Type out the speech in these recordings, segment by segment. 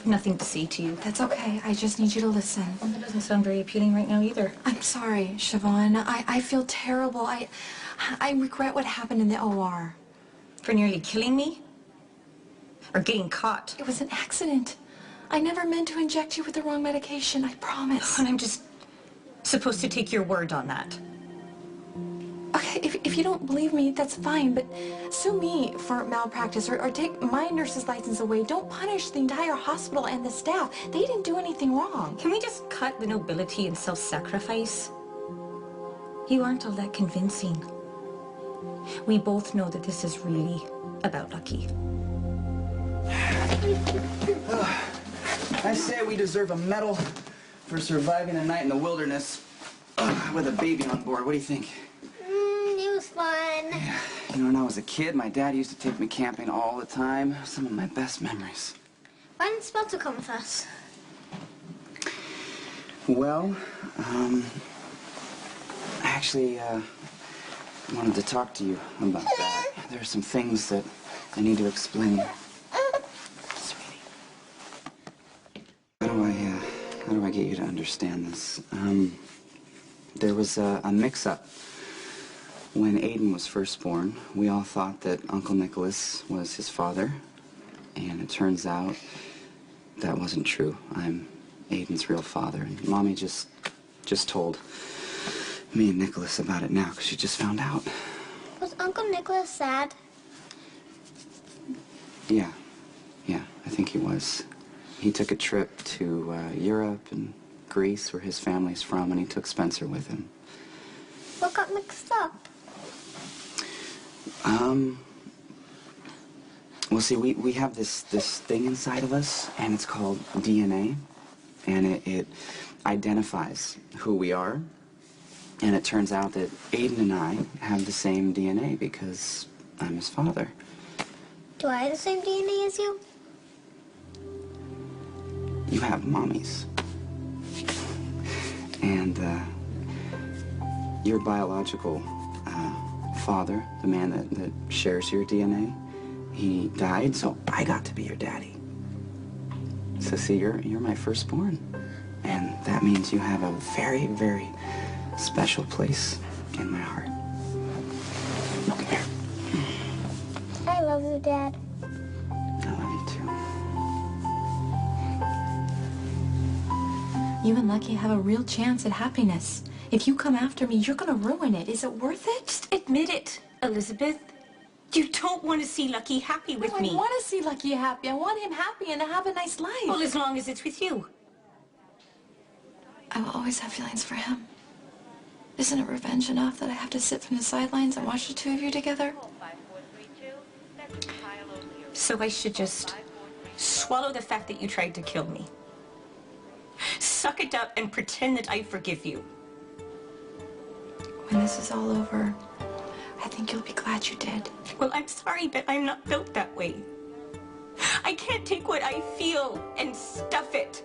have nothing to say to you. That's okay. I just need you to listen. Well, that doesn't sound very appealing right now either. I'm sorry, Siobhan. I feel terrible. I regret what happened in the OR. For nearly killing me? Or getting caught? It was an accident. I never meant to inject you with the wrong medication, I promise. And I'm just supposed to take your word on that. Okay, if you don't believe me, that's fine, but sue me for malpractice or take my nurse's license away. Don't punish the entire hospital and the staff. They didn't do anything wrong. Can we just cut the nobility and self-sacrifice? You aren't all that convincing. We both know that this is really about Lucky. I say we deserve a medal for surviving a night in the wilderness with a baby on board. What do you think? It was fun. Yeah. You know, when I was a kid, my dad used to take me camping all the time. Some of my best memories. Why didn't Spelter come with us? Well, I actually wanted to talk to you about that. There are some things that I need to explain. How do I get you to understand this? There was a mix-up. When Aiden was first born, we all thought that Uncle Nicholas was his father, and it turns out that wasn't true. I'm Aiden's real father, and Mommy just told me and Nicholas about it now, because she just found out. Was Uncle Nicholas sad? Yeah, I think he was. He took a trip to Europe and Greece, where his family's from, and he took Spencer with him. What got mixed up? Well, see, we have this thing inside of us, and it's called DNA, and it identifies who we are, and it turns out that Aiden and I have the same DNA because I'm his father. Do I have the same DNA as you? You have Mommy's. And your biological father, the man that shares your DNA, he died, so I got to be your daddy. So see, you're my firstborn. And that means you have a very, very special place in my heart. Come here. I love you, Dad. I love you too. You and Lucky have a real chance at happiness. If you come after me, you're gonna ruin it. Is it worth it? Just admit it, Elizabeth. You don't want to see Lucky happy with me. I want to see Lucky happy. I want him happy and to have a nice life. Well, as long as it's with you. I will always have feelings for him. Isn't it revenge enough that I have to sit from the sidelines and watch the two of you together? So I should just swallow the fact that you tried to kill me. Suck it up and pretend that I forgive you. When this is all over, I think you'll be glad you did. Well, I'm sorry, but I'm not built that way. I can't take what I feel and stuff it.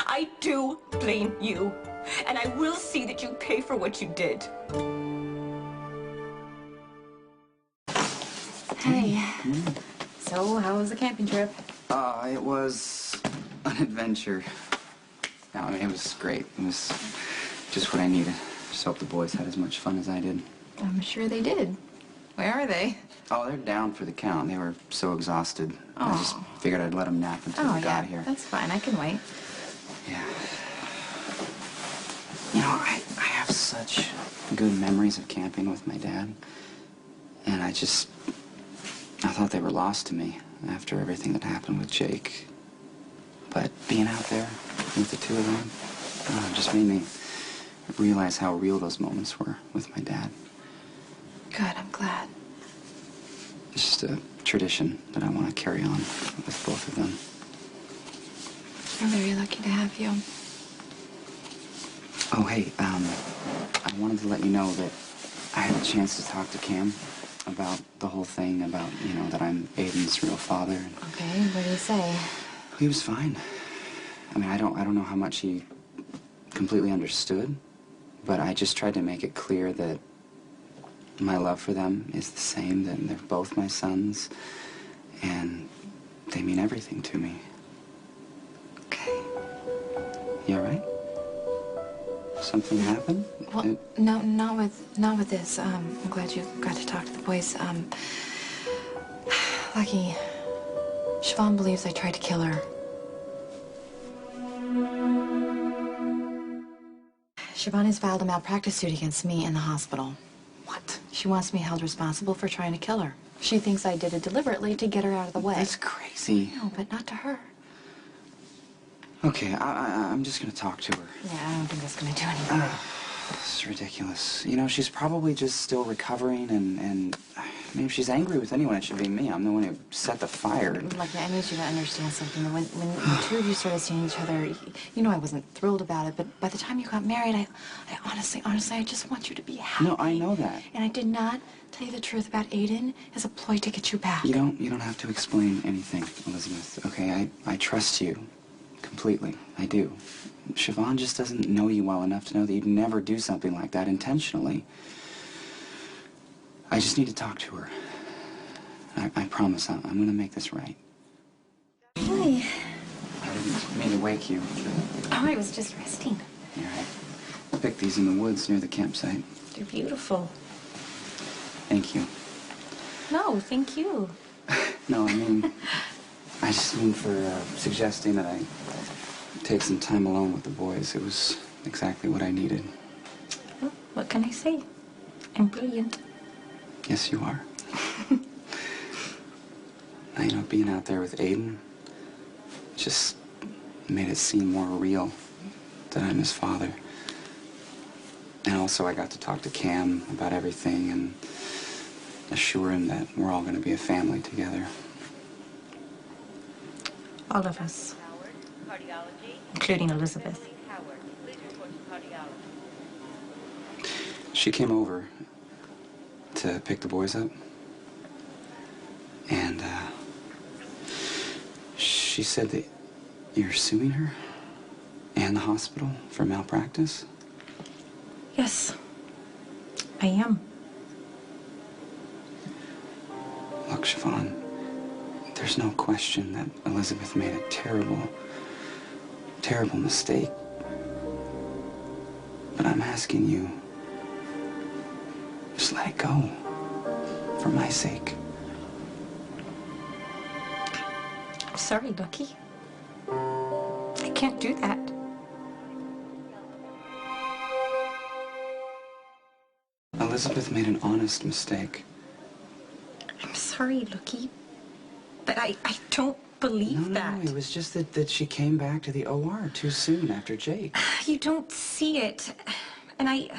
I do blame you, and I will see that you pay for what you did. Hey. So, how was the camping trip? It was an adventure. No, I mean, it was great. It was just what I needed. Just hope the boys had as much fun as I did. I'm sure they did. Where are they? Oh, they're down for the count. They were so exhausted. I just figured I'd let them nap until we got here. That's fine. I can wait. Yeah. You know, I have such good memories of camping with my dad. And I thought they were lost to me after everything that happened with Jake. But being out there with the two of them just made me realize how real those moments were with my dad. Good, I'm glad. It's just a tradition that I want to carry on with both of them. I'm very lucky to have you. Oh, hey, I wanted to let you know that I had a chance to talk to Cam about the whole thing, about, you know, that I'm Aiden's real father. Okay, what did he say? He was fine. I mean, I don't know how much he completely understood, but I just tried to make it clear that my love for them is the same, that they're both my sons, and they mean everything to me. Okay. You all right? Something happened? Well, no, not with this. I'm glad you got to talk to the boys. Lucky, Siobhan believes I tried to kill her. Siobhan has filed a malpractice suit against me in the hospital. What? She wants me held responsible for trying to kill her. She thinks I did it deliberately to get her out of the way. That's crazy. No, but not to her. Okay, I'm just gonna talk to her. Yeah, I don't think that's gonna do any good. This is ridiculous. You know, she's probably just still recovering, and I mean, if she's angry with anyone, it should be me. I'm the one who set the fire. Lucky, I need you to understand something. When the two of you started seeing each other, you know I wasn't thrilled about it, but by the time you got married, I honestly, I just want you to be happy. No, I know that. And I did not tell you the truth about Aiden as a ploy to get you back. You don't have to explain anything, Elizabeth, okay? I trust you completely. I do. Siobhan just doesn't know you well enough to know that you'd never do something like that intentionally. I just need to talk to her. I promise I'm going to make this right. Hi. I didn't mean to wake you. Oh, I was just resting. You're right. I picked these in the woods near the campsite. They're beautiful. Thank you. No, thank you. No, I mean, I just mean for suggesting that I take some time alone with the boys. It was exactly what I needed. Well, what can I say? I'm brilliant. Yes, you are. Now, you know, being out there with Aiden just made it seem more real that I'm his father. And also I got to talk to Cam about everything and assure him that we're all going to be a family together. All of us. Including Elizabeth. She came over to pick the boys up. And, she said that you're suing her and the hospital for malpractice? Yes, I am. Look, Siobhan, there's no question that Elizabeth made a terrible, terrible mistake. But I'm asking you, just let it go, for my sake. I'm sorry, Lucky. I can't do that. Elizabeth made an honest mistake. I'm sorry, Lucky. But I don't believe that. No, it was just that she came back to the OR too soon after Jake. You don't see it. And I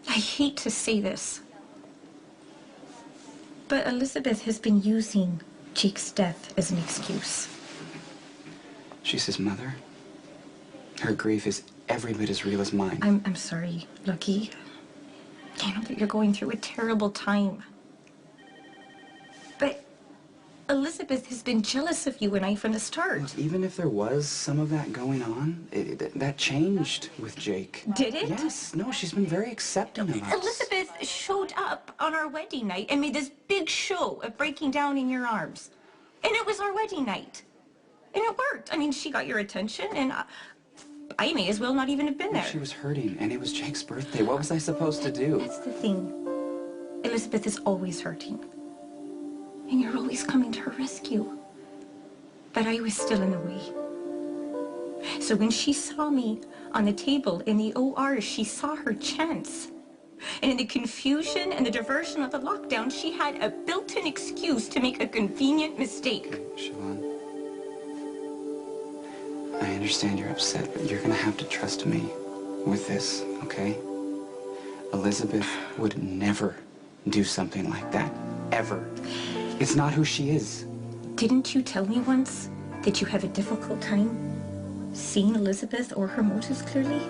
hate to say this. But Elizabeth has been using Jake's death as an excuse. She's his mother. Her grief is every bit as real as mine. I'm sorry, Lucky. I know that you're going through a terrible time. But Elizabeth has been jealous of you and I from the start. Even if there was some of that going on, that changed with Jake. Did it? Yes. No, she's been very accepting of us. Elizabeth showed up on our wedding night and made this big show of breaking down in your arms. And it was our wedding night. And it worked. I mean, she got your attention, and I may as well not even have been there. She was hurting, and it was Jake's birthday. What was I supposed to do? That's the thing. Elizabeth is always hurting. And you're always coming to her rescue. But I was still in the way. So when she saw me on the table in the OR, she saw her chance. And in the confusion and the diversion of the lockdown, she had a built-in excuse to make a convenient mistake. Siobhan, I understand you're upset, but you're gonna have to trust me with this, okay? Elizabeth would never do something like that, ever. It's not who she is. Didn't you tell me once that you have a difficult time seeing Elizabeth or her motives clearly?